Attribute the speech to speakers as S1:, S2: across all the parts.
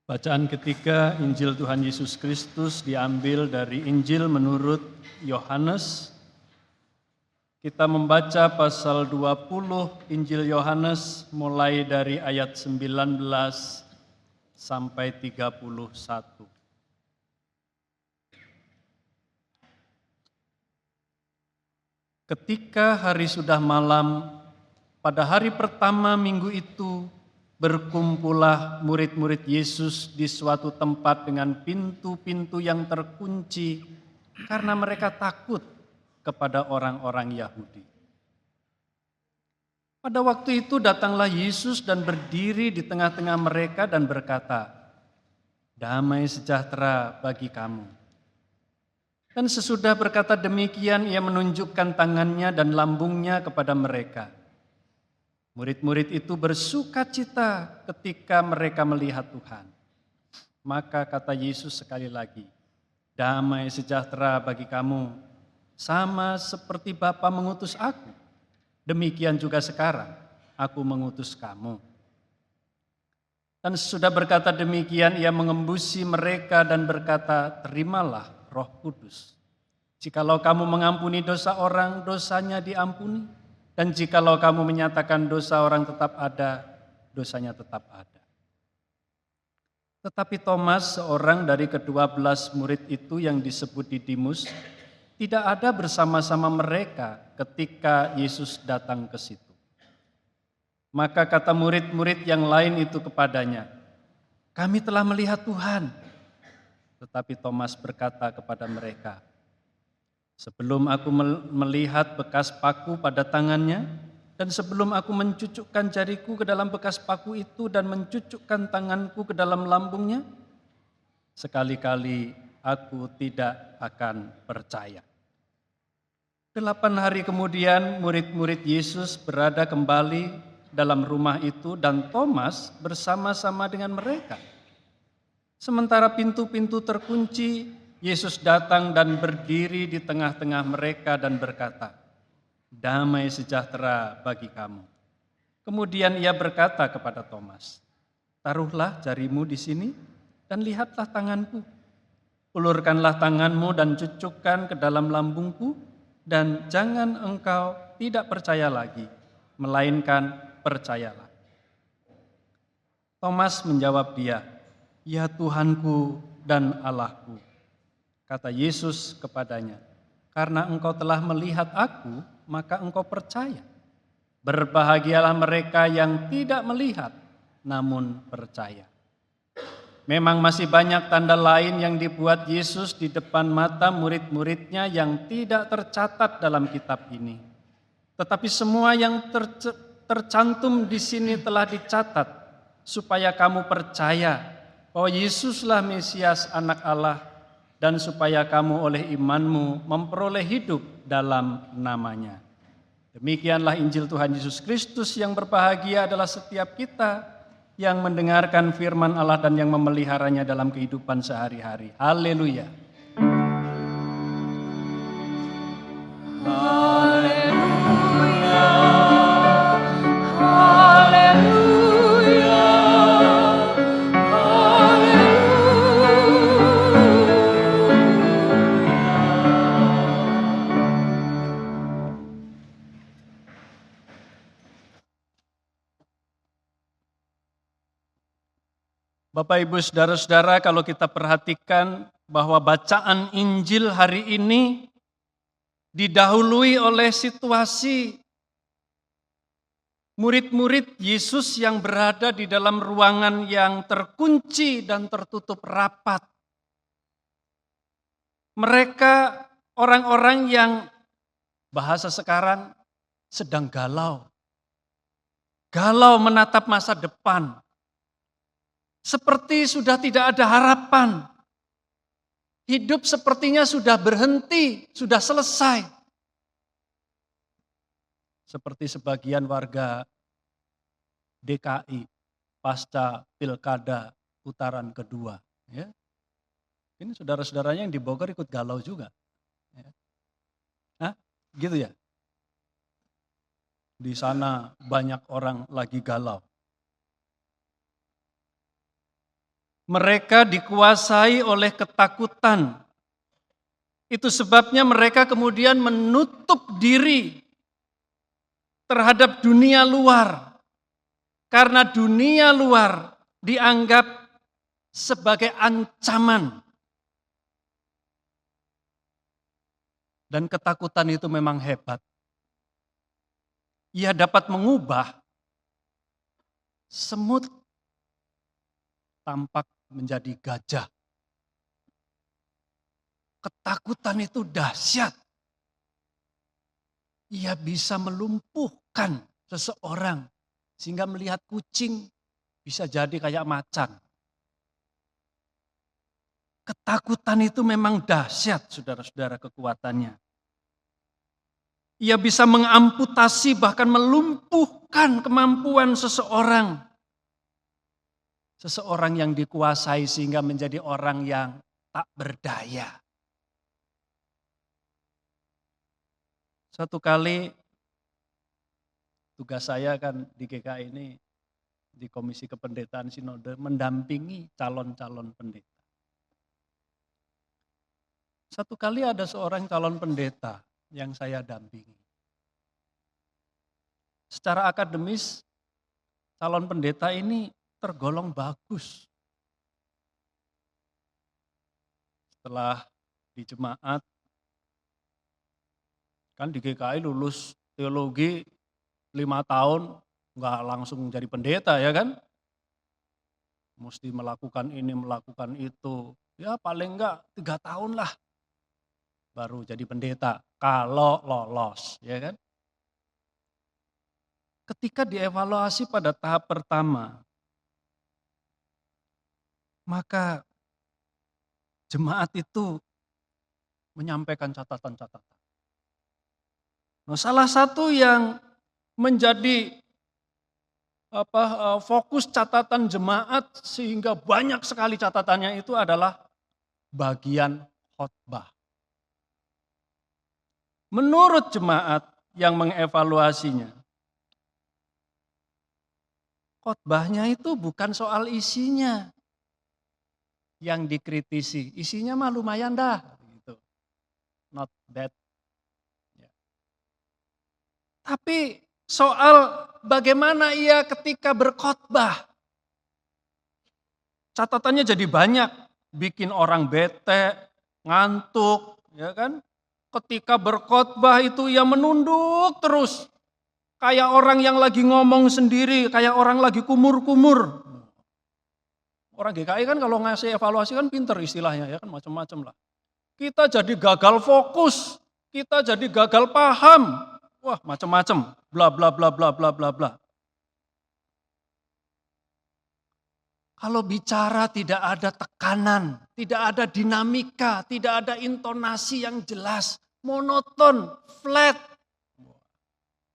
S1: Bacaan ketiga Injil Tuhan Yesus Kristus diambil dari Injil menurut Yohanes. Kita membaca pasal 20 Injil Yohanes mulai dari ayat 19 sampai 31. Ketika hari sudah malam, pada hari pertama minggu itu, berkumpullah murid-murid Yesus di suatu tempat dengan pintu-pintu yang terkunci karena mereka takut kepada orang-orang Yahudi. Pada waktu itu datanglah Yesus dan berdiri di tengah-tengah mereka dan berkata, "Damai sejahtera bagi kamu." Dan sesudah berkata demikian, ia menunjukkan tangannya dan lambungnya kepada mereka. Murid-murid itu bersukacita ketika mereka melihat Tuhan. Maka kata Yesus sekali lagi, "Damai sejahtera bagi kamu, sama seperti Bapa mengutus aku. Demikian juga sekarang aku mengutus kamu." Dan sesudah berkata demikian, ia mengembusi mereka dan berkata, "Terimalah Roh Kudus. Jikalau kamu mengampuni dosa orang, dosanya diampuni. Dan jikalau kamu menyatakan dosa orang tetap ada, dosanya tetap ada." Tetapi Thomas, seorang dari ke-12 murid itu yang disebut Didimus, tidak ada bersama-sama mereka ketika Yesus datang ke situ. Maka kata murid-murid yang lain itu kepadanya, "Kami telah melihat Tuhan." Tetapi Thomas berkata kepada mereka, "Sebelum aku melihat bekas paku pada tangannya, dan sebelum aku mencucukkan jariku ke dalam bekas paku itu dan mencucukkan tanganku ke dalam lambungnya, sekali-kali aku tidak akan percaya." 8 hari kemudian murid-murid Yesus berada kembali dalam rumah itu dan Thomas bersama-sama dengan mereka. Sementara pintu-pintu terkunci, Yesus datang dan berdiri di tengah-tengah mereka dan berkata, "Damai sejahtera bagi kamu." Kemudian ia berkata kepada Thomas, "Taruhlah jarimu di sini dan lihatlah tanganku. Ulurkanlah tanganmu dan cucukkan ke dalam lambungku, dan jangan engkau tidak percaya lagi, melainkan percayalah." Thomas menjawab dia, "Ya Tuhanku dan Allahku." Kata Yesus kepadanya, "Karena engkau telah melihat aku, maka engkau percaya. Berbahagialah mereka yang tidak melihat, namun percaya." Memang masih banyak tanda lain yang dibuat Yesus di depan mata murid-muridnya yang tidak tercatat dalam kitab ini. Tetapi semua yang tercantum di sini telah dicatat, supaya kamu percaya bahwa Yesuslah Mesias Anak Allah, dan supaya kamu oleh imanmu memperoleh hidup dalam namanya. Demikianlah Injil Tuhan Yesus Kristus. Yang berbahagia adalah setiap kita yang mendengarkan firman Allah dan yang memeliharanya dalam kehidupan sehari-hari. Haleluya. Bapak, Ibu, Saudara-saudara, kalau kita perhatikan bahwa bacaan Injil hari ini didahului oleh situasi murid-murid Yesus yang berada di dalam ruangan yang terkunci dan tertutup rapat. Mereka orang-orang yang bahasa sekarang sedang galau. Galau menatap masa depan. Seperti sudah tidak ada harapan. Hidup sepertinya sudah berhenti, sudah selesai. Seperti sebagian warga DKI pasca pilkada putaran kedua. Ya. Ini saudara-saudaranya yang di Bogor ikut galau juga. Ya. Hah? Gitu ya? Di sana banyak orang lagi galau. Mereka dikuasai oleh ketakutan. Itu sebabnya mereka kemudian menutup diri terhadap dunia luar. Karena dunia luar dianggap sebagai ancaman. Dan ketakutan itu memang hebat. Ia dapat mengubah semut tampak menjadi gajah. Ketakutan itu dahsyat. Ia bisa melumpuhkan seseorang sehingga melihat kucing bisa jadi kayak macan. Ketakutan itu memang dahsyat, saudara-saudara, kekuatannya. Ia bisa mengamputasi, bahkan melumpuhkan kemampuan seseorang. Seseorang yang dikuasai sehingga menjadi orang yang tak berdaya. Satu kali tugas saya kan di GKI ini, di Komisi Kependetaan Sinode, mendampingi calon-calon pendeta. Satu kali ada seorang calon pendeta yang saya dampingi. Secara akademis, calon pendeta ini tergolong bagus. Setelah di jemaat, kan di GKI lulus teologi 5 tahun, nggak langsung jadi pendeta ya kan. Mesti melakukan ini, melakukan itu. Ya paling enggak 3 tahun lah baru jadi pendeta, kalau lolos ya kan. Ketika dievaluasi pada tahap pertama, maka jemaat itu menyampaikan catatan-catatan. Nah, salah satu yang menjadi fokus catatan jemaat sehingga banyak sekali catatannya itu adalah bagian khotbah. Menurut jemaat yang mengevaluasinya, khotbahnya itu bukan soal isinya yang dikritisi, isinya mah lumayan dah, gitu. Not bad. Ya. Tapi soal bagaimana ia ketika berkhotbah, catatannya jadi banyak, bikin orang bete, ngantuk, ya kan? Ketika berkhotbah itu ia menunduk terus, kayak orang yang lagi ngomong sendiri, kayak orang lagi kumur-kumur. Orang GKI kan kalau ngasih evaluasi kan pinter istilahnya ya kan, macam-macam lah. Kita jadi gagal fokus, kita jadi gagal paham. Wah, macam-macam, bla bla bla bla bla bla bla. Kalau bicara tidak ada tekanan, tidak ada dinamika, tidak ada intonasi yang jelas, monoton, flat.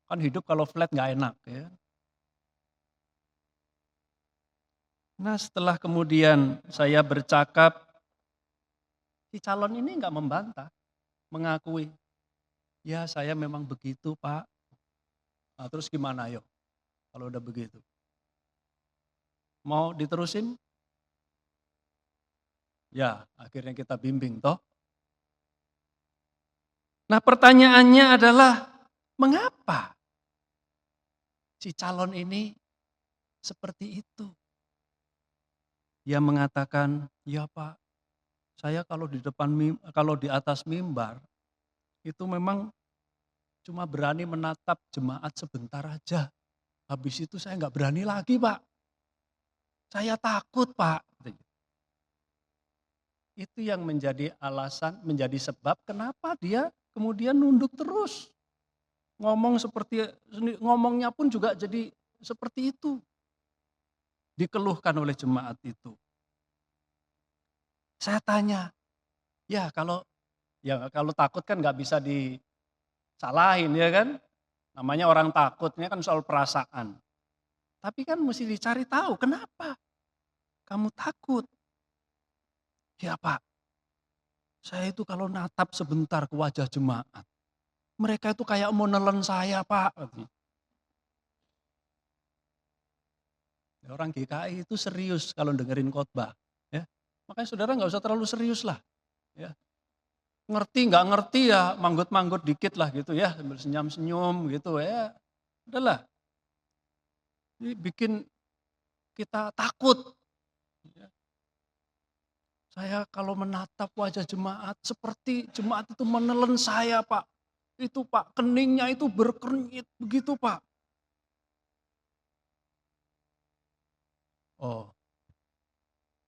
S1: Kan hidup kalau flat nggak enak ya. Nah setelah kemudian saya bercakap, si calon ini nggak membantah, mengakui, ya saya memang begitu Pak. Nah, terus gimana yuk kalau udah begitu? Mau diterusin? Ya akhirnya kita bimbing toh. Nah pertanyaannya adalah mengapa si calon ini seperti itu? Dia mengatakan, ya Pak, saya kalau di atas mimbar itu memang cuma berani menatap jemaat sebentar aja. Habis itu saya nggak berani lagi Pak. Saya takut Pak. Itu yang menjadi alasan, menjadi sebab kenapa dia kemudian nunduk terus. Ngomongnya pun juga jadi seperti itu. Dikeluhkan oleh jemaat itu. Saya tanya, ya kalau takut kan nggak bisa disalahin ya kan. Namanya orang takutnya kan soal perasaan. Tapi kan mesti dicari tahu kenapa kamu takut. Ya Pak, saya itu kalau natap sebentar ke wajah jemaat, mereka itu kayak mau nelen saya Pak. Orang GKI itu serius kalau dengerin khotbah. Makanya saudara nggak usah terlalu serius lah. Ya. Ngerti nggak ngerti ya manggut-manggut dikit lah gitu ya, sambil senyum-senyum gitu ya. Udahlah. Ini bikin kita takut. Ya. Saya kalau menatap wajah jemaat seperti jemaat itu menelan saya, Pak. Itu Pak, keningnya itu berkernyit begitu, Pak. Oh,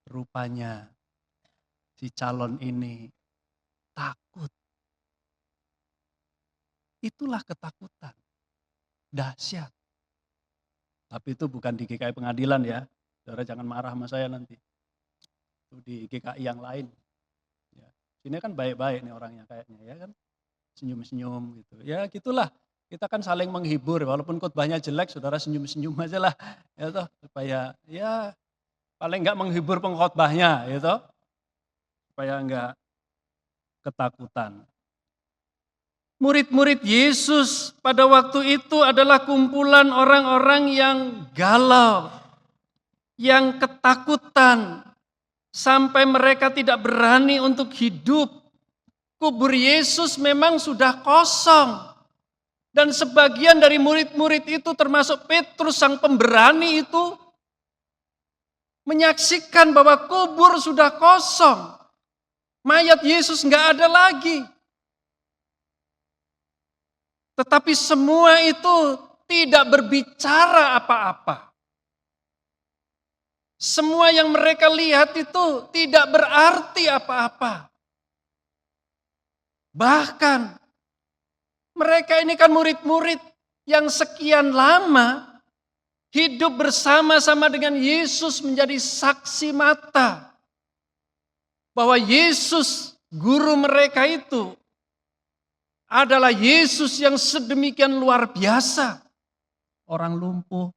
S1: rupanya si calon ini takut. Itulah ketakutan. Dahsyat. Tapi itu bukan di GKI Pengadilan ya. Saudara jangan marah sama saya nanti. Itu di GKI yang lain. Ya. Sini kan baik-baik nih orangnya kayaknya ya kan. Senyum-senyum gitu. Ya gitulah. Kita kan saling menghibur. Walaupun khotbahnya jelek, saudara senyum-senyum aja lah. Ya toh, supaya ya paling enggak menghibur pengkhotbahnya ya toh. Supaya enggak ketakutan. Murid-murid Yesus pada waktu itu adalah kumpulan orang-orang yang galau, yang ketakutan, sampai mereka tidak berani untuk hidup. Kubur Yesus memang sudah kosong. Dan sebagian dari murid-murid itu termasuk Petrus sang pemberani itu menyaksikan bahwa kubur sudah kosong. Mayat Yesus nggak ada lagi. Tetapi semua itu tidak berbicara apa-apa. Semua yang mereka lihat itu tidak berarti apa-apa. Bahkan mereka ini kan murid-murid yang sekian lama hidup bersama-sama dengan Yesus menjadi saksi mata. Bahwa Yesus guru mereka itu adalah Yesus yang sedemikian luar biasa. Orang lumpuh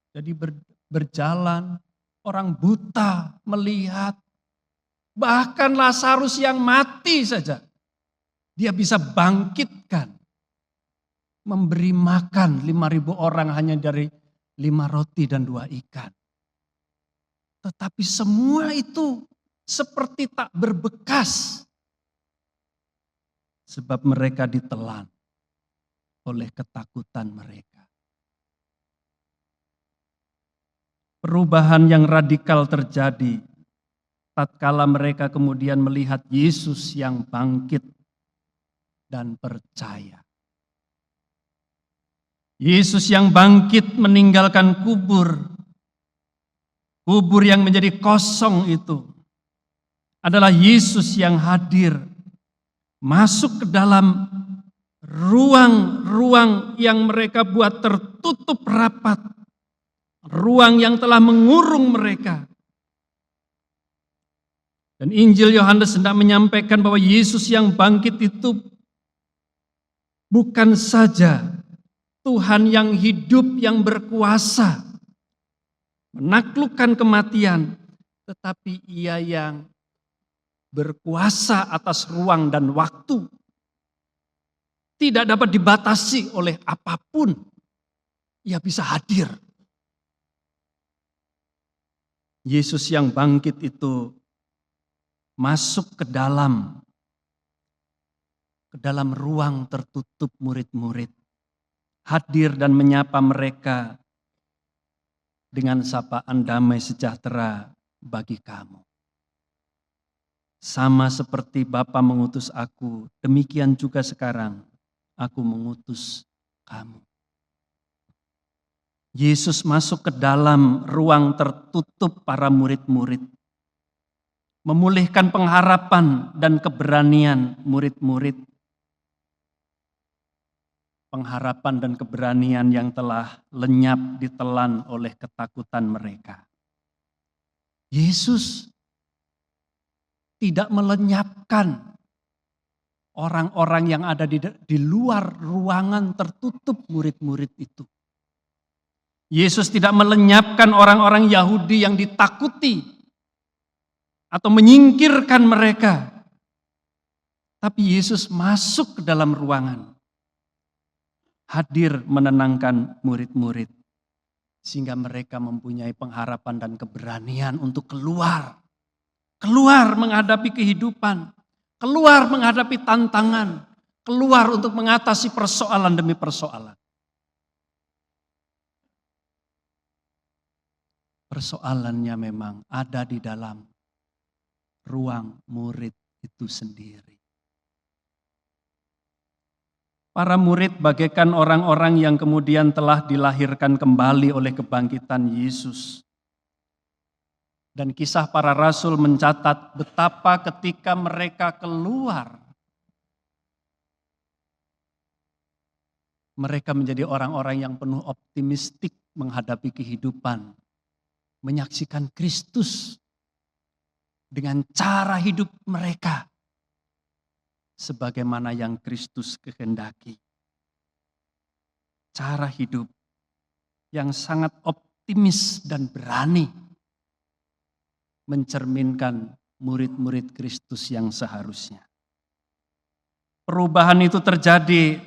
S1: jadi berjalan, orang buta melihat. Bahkan Lazarus yang mati saja, dia bisa bangkitkan. Memberi makan 5.000 orang hanya dari 5 roti dan 2 ikan. Tetapi semua itu seperti tak berbekas. Sebab mereka ditelan oleh ketakutan mereka. Perubahan yang radikal terjadi tatkala mereka kemudian melihat Yesus yang bangkit dan percaya. Yesus yang bangkit meninggalkan kubur. Kubur yang menjadi kosong itu adalah Yesus yang hadir masuk ke dalam ruang-ruang yang mereka buat tertutup rapat. Ruang yang telah mengurung mereka. Dan Injil Yohanes hendak menyampaikan bahwa Yesus yang bangkit itu bukan saja Tuhan yang hidup yang berkuasa menaklukkan kematian, tetapi Ia yang berkuasa atas ruang dan waktu. Tidak dapat dibatasi oleh apapun. Ia bisa hadir. Yesus yang bangkit itu masuk ke dalam ruang tertutup murid-murid. Hadir dan menyapa mereka dengan sapaan damai sejahtera bagi kamu. Sama seperti Bapa mengutus aku, demikian juga sekarang aku mengutus kamu. Yesus masuk ke dalam ruang tertutup para murid-murid. Memulihkan pengharapan dan keberanian murid-murid. Pengharapan dan keberanian yang telah lenyap ditelan oleh ketakutan mereka. Yesus tidak melenyapkan orang-orang yang ada di luar ruangan tertutup murid-murid itu. Yesus tidak melenyapkan orang-orang Yahudi yang ditakuti atau menyingkirkan mereka. Tapi Yesus masuk ke dalam ruangan. Hadir menenangkan murid-murid. Sehingga mereka mempunyai pengharapan dan keberanian untuk keluar keluar menghadapi kehidupan, keluar menghadapi tantangan, keluar untuk mengatasi persoalan demi persoalan. Persoalannya memang ada di dalam ruang murid itu sendiri. Para murid bagaikan orang-orang yang kemudian telah dilahirkan kembali oleh kebangkitan Yesus. Dan kisah para rasul mencatat betapa ketika mereka keluar, mereka menjadi orang-orang yang penuh optimistik menghadapi kehidupan, menyaksikan Kristus dengan cara hidup mereka sebagaimana yang Kristus kehendaki. Cara hidup yang sangat optimis dan berani mencerminkan murid-murid Kristus yang seharusnya. Perubahan itu terjadi,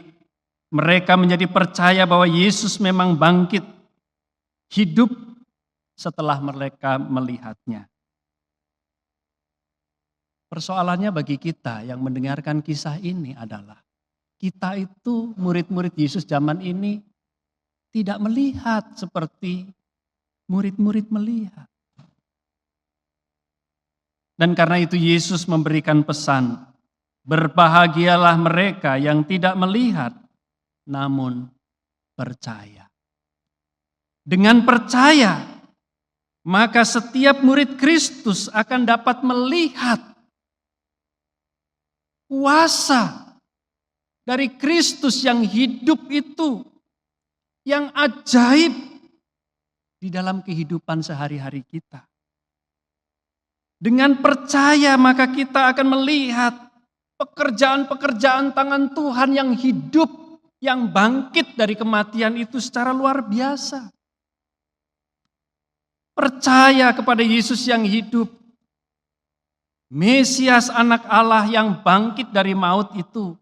S1: mereka menjadi percaya bahwa Yesus memang bangkit, hidup setelah mereka melihatnya. Persoalannya bagi kita yang mendengarkan kisah ini adalah kita itu murid-murid Yesus zaman ini tidak melihat seperti murid-murid melihat. Dan karena itu Yesus memberikan pesan, berbahagialah mereka yang tidak melihat namun percaya. Dengan percaya, maka setiap murid Kristus akan dapat melihat kuasa dari Kristus yang hidup itu, yang ajaib di dalam kehidupan sehari-hari kita. Dengan percaya maka kita akan melihat pekerjaan-pekerjaan tangan Tuhan yang hidup, yang bangkit dari kematian itu secara luar biasa. Percaya kepada Yesus yang hidup, Mesias anak Allah yang bangkit dari maut itu.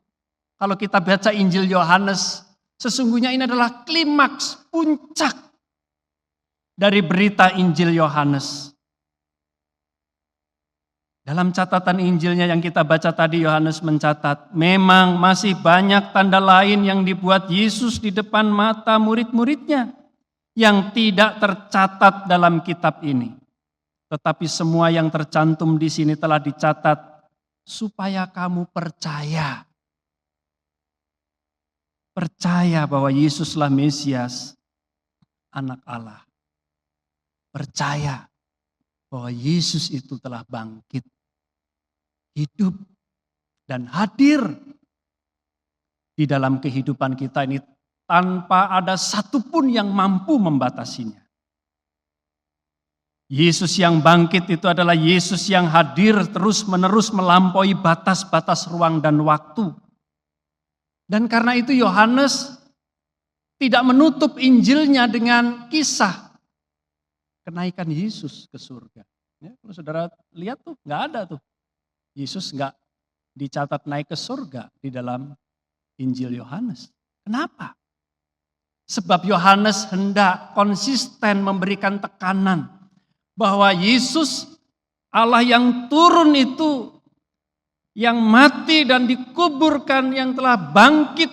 S1: Kalau kita baca Injil Yohanes, sesungguhnya ini adalah klimaks, puncak dari berita Injil Yohanes. Dalam catatan Injilnya yang kita baca tadi, Yohanes mencatat, memang masih banyak tanda lain yang dibuat Yesus di depan mata murid-muridnya yang tidak tercatat dalam kitab ini. Tetapi semua yang tercantum di sini telah dicatat supaya kamu percaya. Percaya bahwa Yesuslah Mesias, anak Allah. Percaya bahwa Yesus itu telah bangkit, hidup, dan hadir di dalam kehidupan kita ini tanpa ada satupun yang mampu membatasinya. Yesus yang bangkit itu adalah Yesus yang hadir terus-menerus melampaui batas-batas ruang dan waktu. Dan karena itu Yohanes tidak menutup Injilnya dengan kisah kenaikan Yesus ke surga. Ya, kalau saudara lihat tuh nggak ada tuh. Yesus nggak dicatat naik ke surga di dalam Injil Yohanes. Kenapa? Sebab Yohanes hendak konsisten memberikan tekanan bahwa Yesus Allah yang turun itu, yang mati dan dikuburkan, yang telah bangkit,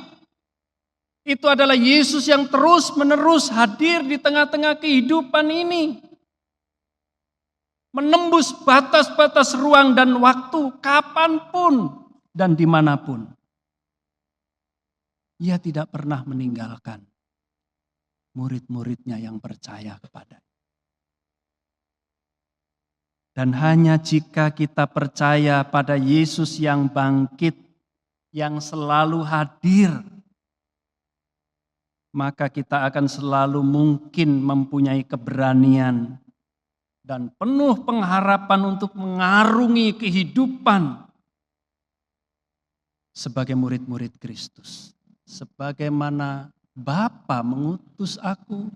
S1: itu adalah Yesus yang terus-menerus hadir di tengah-tengah kehidupan ini. Menembus batas-batas ruang dan waktu, kapanpun dan dimanapun. Ia tidak pernah meninggalkan murid-muridnya yang percaya kepadanya. Dan hanya jika kita percaya pada Yesus yang bangkit, yang selalu hadir, maka kita akan selalu mungkin mempunyai keberanian dan penuh pengharapan untuk mengarungi kehidupan sebagai murid-murid Kristus. Sebagaimana Bapa mengutus aku,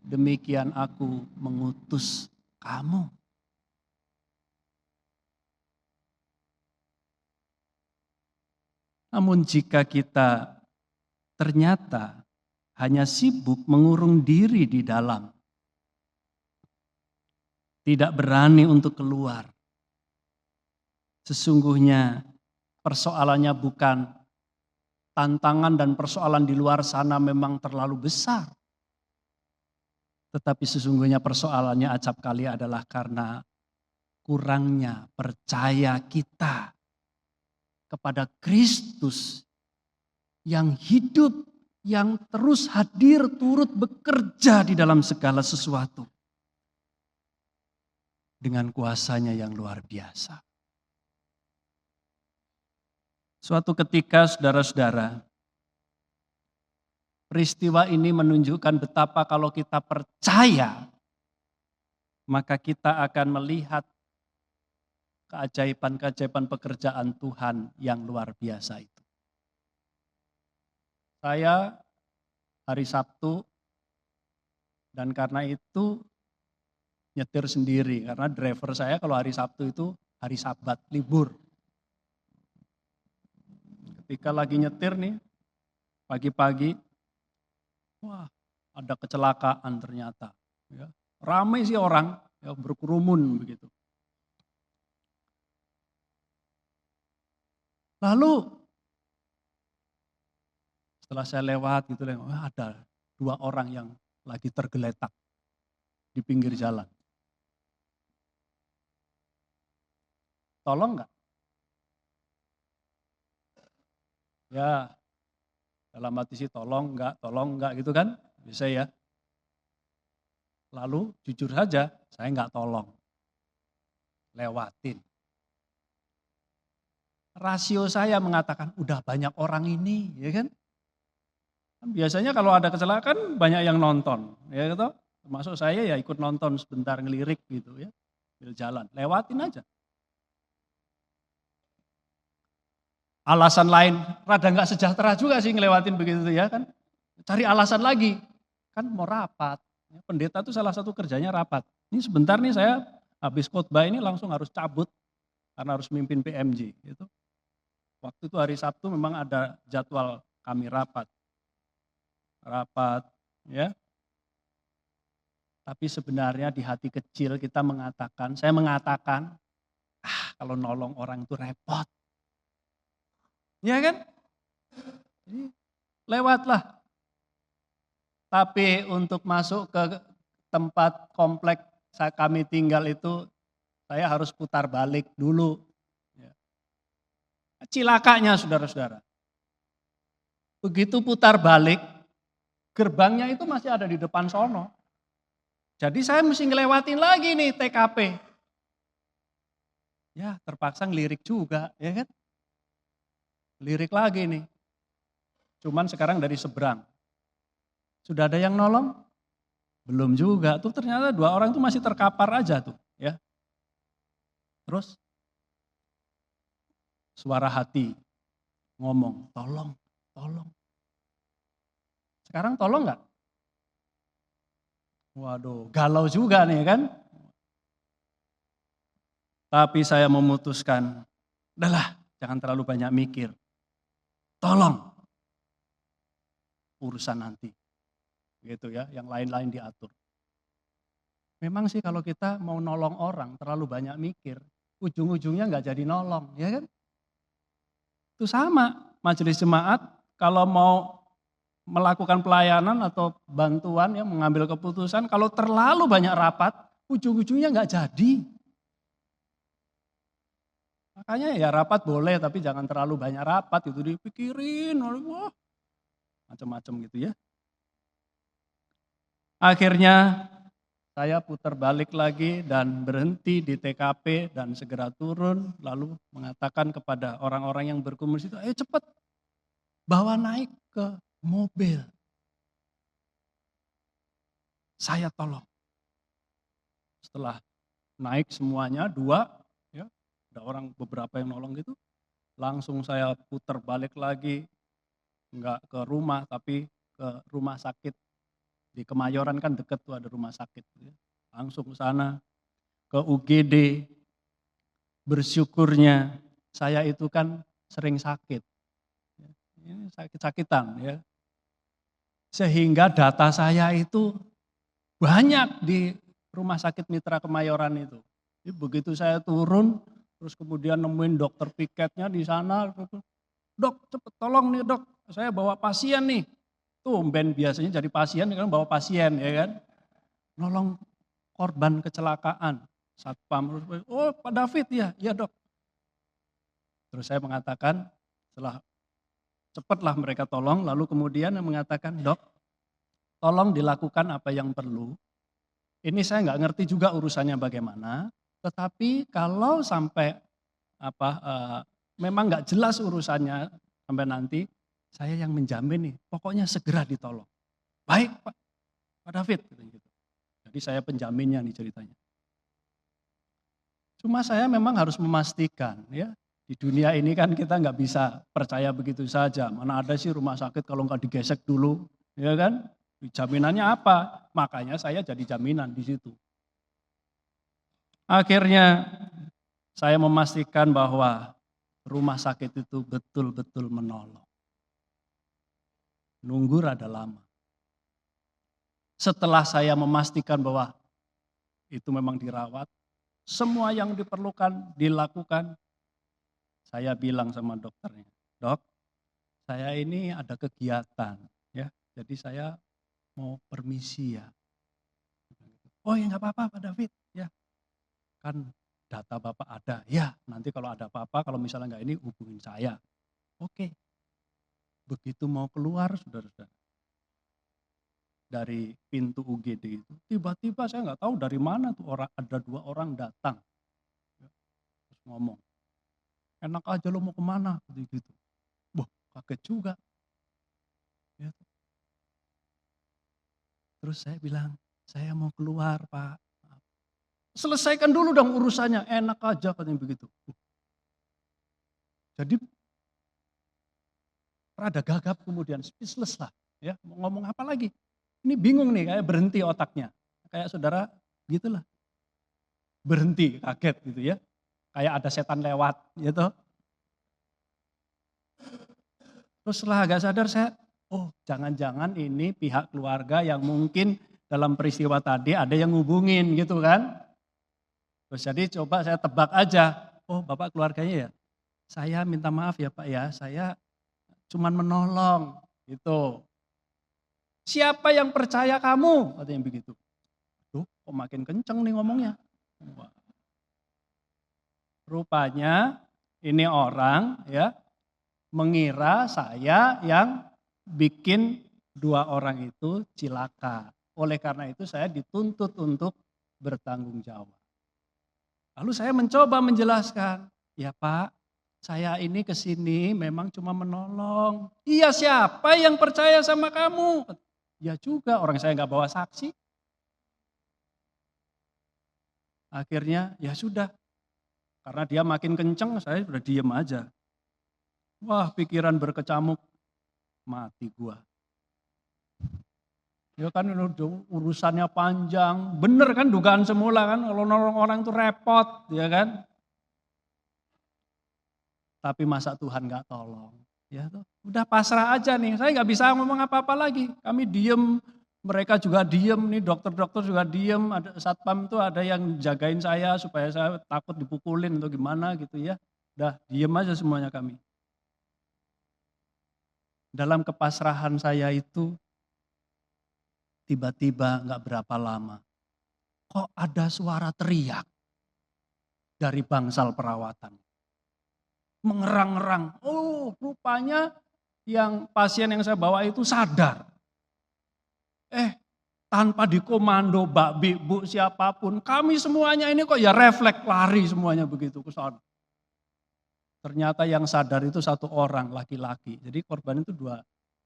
S1: demikian aku mengutus kamu. Namun jika kita ternyata hanya sibuk mengurung diri di dalam, tidak berani untuk keluar, Sesungguhnya persoalannya bukan tantangan dan persoalan di luar sana memang terlalu besar. Tetapi sesungguhnya persoalannya acap kali adalah karena kurangnya percaya kita kepada Kristus yang hidup, yang terus hadir, turut bekerja di dalam segala sesuatu. Dengan kuasanya yang luar biasa. Suatu ketika saudara-saudara, peristiwa ini menunjukkan betapa kalau kita percaya, maka kita akan melihat keajaiban-keajaiban pekerjaan Tuhan yang luar biasa itu. Saya hari Sabtu, dan karena itu nyetir sendiri. Karena driver saya kalau hari Sabtu itu hari Sabat, libur. Ketika lagi nyetir nih, pagi-pagi, wah ada kecelakaan ternyata. Ya. Ramai sih orang, ya, berkerumun begitu. Lalu setelah saya lewat gitu, ada 2 orang yang lagi tergeletak di pinggir jalan. Tolong nggak? Ya, dalam hati sih tolong enggak gitu kan, bisa ya. Lalu jujur saja, saya enggak tolong, lewatin. Rasio saya mengatakan, udah banyak orang ini, ya kan. Biasanya kalau ada kecelakaan banyak yang nonton, ya gitu. Termasuk saya ya ikut nonton sebentar ngelirik gitu ya, di jalan, lewatin aja. Alasan lain, rada nggak sejahtera juga sih ngelewatin begitu ya kan. Cari alasan lagi, kan mau rapat. Pendeta itu salah satu kerjanya rapat. Ini sebentar nih saya habis khotbah ini langsung harus cabut karena harus mimpin PMJ. Gitu. Waktu itu hari Sabtu memang ada jadwal kami rapat ya. Tapi sebenarnya di hati kecil kita mengatakan, saya mengatakan, kalau nolong orang itu repot. Ya kan? Lewatlah. Tapi untuk masuk ke tempat komplek kami tinggal itu, saya harus putar balik dulu. Cilakanya saudara-saudara. Begitu putar balik, gerbangnya itu masih ada di depan sono. Jadi saya mesti ngelewatin lagi nih TKP. Ya terpaksa ngelirik juga, ya kan? Lirik lagi nih. Cuman sekarang dari seberang. Sudah ada yang nolong? Belum juga. Tuh ternyata 2 orang tuh masih terkapar aja tuh, ya. Terus suara hati ngomong, tolong, tolong. Sekarang tolong nggak? Waduh, galau juga nih kan. Tapi saya memutuskan, udahlah jangan terlalu banyak mikir. Tolong, urusan nanti. Gitu ya, yang lain-lain diatur. Memang sih kalau kita mau nolong orang terlalu banyak mikir, ujung-ujungnya nggak jadi nolong, ya kan? Itu sama, majelis jemaat kalau mau melakukan pelayanan atau bantuan ya mengambil keputusan, kalau terlalu banyak rapat, ujung-ujungnya nggak jadi. Makanya ya rapat boleh tapi jangan terlalu banyak rapat, itu dipikirin, wah macam-macam gitu ya. Akhirnya saya putar balik lagi dan berhenti di TKP dan segera turun lalu mengatakan kepada orang-orang yang berkumpul situ, ayo cepat bawa naik ke mobil. Saya tolong. Setelah naik semuanya 2, ya, ada orang beberapa yang nolong gitu, langsung saya putar balik lagi, enggak ke rumah tapi ke rumah sakit. Di Kemayoran kan deket tuh ada rumah sakit. Langsung ke sana, ke UGD. Bersyukurnya saya itu kan sering sakit. Ini sakit-sakitan ya. Sehingga data saya itu banyak di rumah sakit Mitra Kemayoran itu. Jadi begitu saya turun,
S2: terus kemudian nemuin dokter piketnya di sana, "Dok, cepet tolong nih dok, saya bawa pasien nih." Tumben biasanya jadi pasien kan bawa pasien ya kan. Nolong korban kecelakaan. Satpam, "Oh Pak David ya, iya dok." Terus saya mengatakan, setelah cepatlah mereka tolong, lalu kemudian mengatakan, "Dok, tolong dilakukan apa yang perlu. Ini saya nggak ngerti juga urusannya bagaimana, tetapi kalau sampai apa, memang nggak jelas urusannya sampai nanti, saya yang menjamin nih, pokoknya segera ditolong." "Baik Pak David," katanya gitu. Jadi saya penjaminnya nih ceritanya. Cuma saya memang harus memastikan ya, di dunia ini kan kita nggak bisa percaya begitu saja. Mana ada sih rumah sakit kalau nggak digesek dulu, ya kan? Jaminannya apa? Makanya saya jadi jaminan di situ. Akhirnya saya memastikan bahwa rumah sakit itu betul-betul menolong. Nunggu rada lama. Setelah saya memastikan bahwa itu memang dirawat, semua yang diperlukan dilakukan, saya bilang sama dokternya, "Dok, saya ini ada kegiatan ya, jadi saya mau permisi ya." "Oh ya nggak apa-apa Pak David, ya kan data Bapak ada, ya nanti kalau ada apa-apa kalau misalnya nggak ini hubungin saya." Oke, begitu mau keluar saudara-saudara dari pintu UGD itu, tiba-tiba saya nggak tahu dari mana tuh ada 2 orang datang, ya, terus ngomong, "Enak aja lo mau kemana?" Gitu. Wah kaget juga. Ya. Terus saya bilang, "Saya mau keluar Pak." "Selesaikan dulu dong urusannya." "Enak aja," katanya begitu. Jadi rada gagap kemudian, speechless lah. Ya, mau ngomong apa lagi. Ini bingung nih, kayak berhenti otaknya. Kayak saudara gitulah, berhenti, kaget gitu ya. Kayak ada setan lewat gitu. Terus setelah agak sadar saya, oh jangan-jangan ini pihak keluarga yang mungkin dalam peristiwa tadi ada yang ngubungin gitu kan. Terus jadi coba saya tebak aja, oh bapak keluarganya ya. Saya minta maaf ya Pak ya, saya cuman menolong gitu. "Siapa yang percaya kamu?" Katanya begitu. Tuh kok makin kenceng nih ngomongnya. Wah, rupanya ini orang ya mengira saya yang bikin 2 orang itu cilaka. Oleh karena itu saya dituntut untuk bertanggung jawab. Lalu saya mencoba menjelaskan, "Ya Pak, saya ini ke sini memang cuma menolong." "Iya siapa yang percaya sama kamu?" "Ya juga orang saya nggak bawa saksi." Akhirnya ya sudah, karena dia makin kenceng saya sudah diem aja. Wah pikiran berkecamuk, mati gua. Ya kan urusannya panjang, bener kan dugaan semula kan kalau nolong orang itu repot ya kan. Tapi masa Tuhan nggak tolong, ya tuh. Udah pasrah aja nih, saya nggak bisa ngomong apa-apa lagi. Kami diem, mereka juga diem nih, dokter-dokter juga diem, ada satpam itu ada yang jagain saya supaya saya takut dipukulin atau gimana gitu ya. Udah diem aja semuanya kami. Dalam kepasrahan saya itu tiba-tiba nggak berapa lama, kok ada suara teriak dari bangsal perawatan. Mengerang-ngerang, oh rupanya yang pasien yang saya bawa itu sadar. Tanpa dikomando Mbak, Bu, siapapun, kami semuanya ini kok ya refleks lari semuanya begitu ke sana. Ternyata yang sadar itu 1 orang laki-laki. Jadi korban itu 2,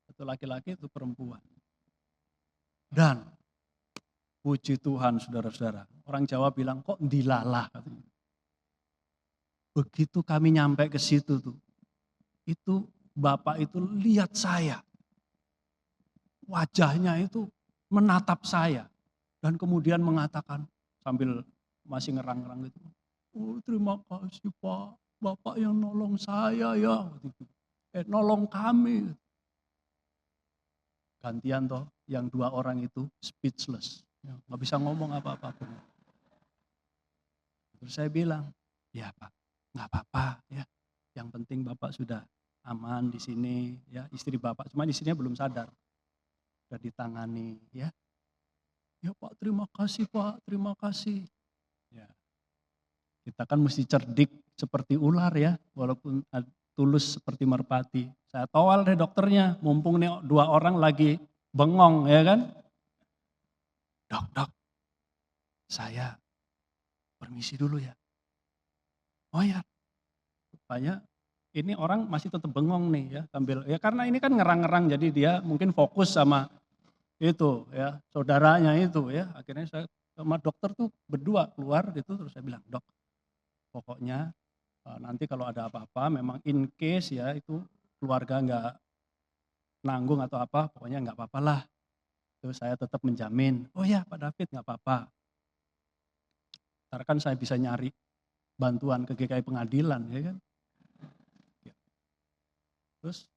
S2: 1 laki-laki, 1 perempuan. Dan puji Tuhan saudara-saudara, orang Jawa bilang kok dilalah katanya. Begitu kami nyampe ke situ tuh, itu bapak itu lihat saya, wajahnya itu menatap saya dan kemudian mengatakan sambil masih ngerang-ngerang gitu, "Oh terima kasih Pak, Bapak yang nolong saya ya." Gitu. Nolong kami. Gantian toh yang 2 orang itu speechless, ya, nggak bisa ngomong apa-apa pun. Terus saya bilang, "Ya Pak." nggak apa-apa ya. Yang penting Bapak sudah aman di sini ya, istri Bapak, cuma istrinya belum sadar. Sudah ditangani ya. Ya Pak, terima kasih Pak, terima kasih. Ya. Kita kan mesti cerdik seperti ular ya, walaupun tulus seperti merpati. Saya towal deh dokternya, mumpung nih 2 orang lagi bengong ya kan. Dok, saya permisi dulu ya. Oh ya, supaya ini orang masih tetap bengong nih ya, sambil ya karena ini kan ngerang-ngerang jadi dia mungkin fokus sama itu ya, saudaranya itu ya. Akhirnya saya sama dokter tuh berdua keluar gitu, terus saya bilang, "Dok, pokoknya nanti kalau ada apa-apa memang in case ya itu keluarga nggak nanggung atau apa, pokoknya nggak apa-apalah. Terus saya tetap menjamin, oh ya Pak David nggak apa-apa. Ntar kan saya bisa nyari bantuan ke GKI pengadilan ya kan. Terus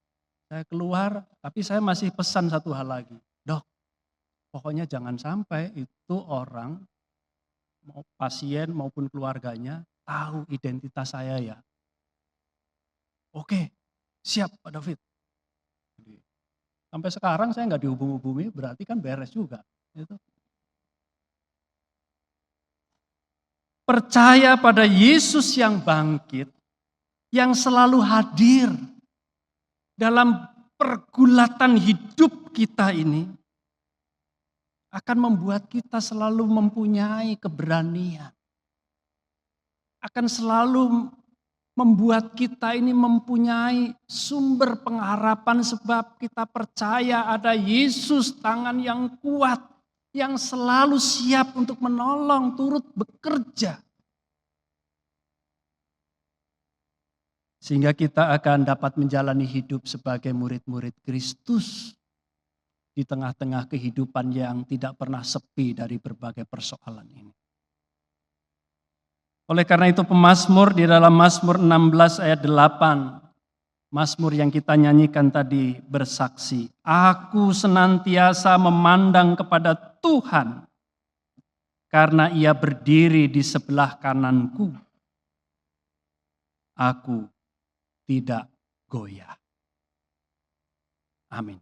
S2: saya keluar, tapi saya masih pesan satu hal lagi. Dok, pokoknya jangan sampai itu orang, mau pasien maupun keluarganya, tahu identitas saya ya. Oke, siap Pak David. Sampai sekarang saya nggak dihubung-hubungi, berarti kan beres juga. Gitu. Percaya pada Yesus yang bangkit, yang selalu hadir dalam pergulatan hidup kita ini, akan membuat kita selalu mempunyai keberanian. Akan selalu membuat kita ini mempunyai sumber pengharapan sebab kita percaya ada Yesus, tangan yang kuat, yang selalu siap untuk menolong, turut bekerja. Sehingga kita akan dapat menjalani hidup sebagai murid-murid Kristus di tengah-tengah kehidupan yang tidak pernah sepi dari berbagai persoalan ini. Oleh karena itu pemazmur di dalam Mazmur 16 ayat 8, Mazmur yang kita nyanyikan tadi bersaksi, aku senantiasa memandang kepada Tuhan karena Ia berdiri di sebelah kananku. Aku tidak goyah. Amin.